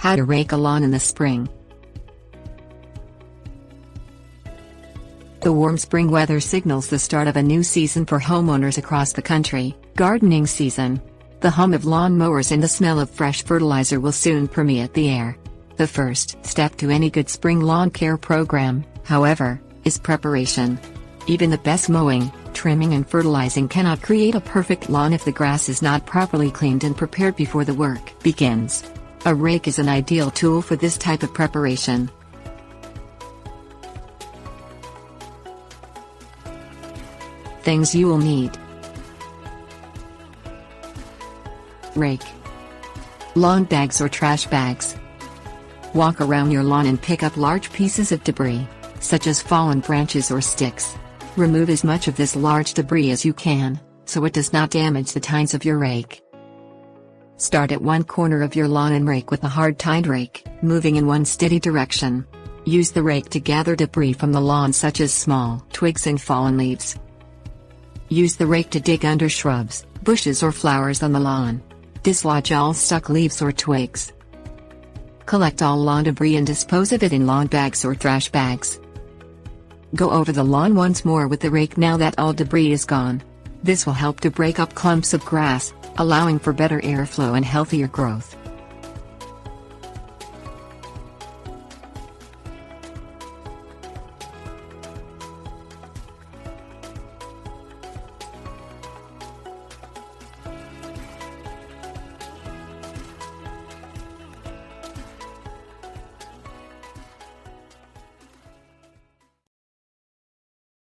How to rake a lawn in the spring. The warm spring weather signals the start of a new season for homeowners across the country, gardening season. The hum of lawn mowers and the smell of fresh fertilizer will soon permeate the air. The first step to any good spring lawn care program, however, is preparation. Even the best mowing, trimming and fertilizing cannot create a perfect lawn if the grass is not properly cleaned and prepared before the work begins. A rake is an ideal tool for this type of preparation. Things you will need: rake, lawn bags or trash bags. Walk around your lawn and pick up large pieces of debris, such as fallen branches or sticks. Remove as much of this large debris as you can, so it does not damage the tines of your rake. Start at one corner of your lawn and rake with a hard-tined rake, moving in one steady direction. Use the rake to gather debris from the lawn such as small twigs and fallen leaves. Use the rake to dig under shrubs, bushes or flowers on the lawn. Dislodge all stuck leaves or twigs. Collect all lawn debris and dispose of it in lawn bags or trash bags. Go over the lawn once more with the rake now that all debris is gone. This will help to break up clumps of grass, allowing for better airflow and healthier growth.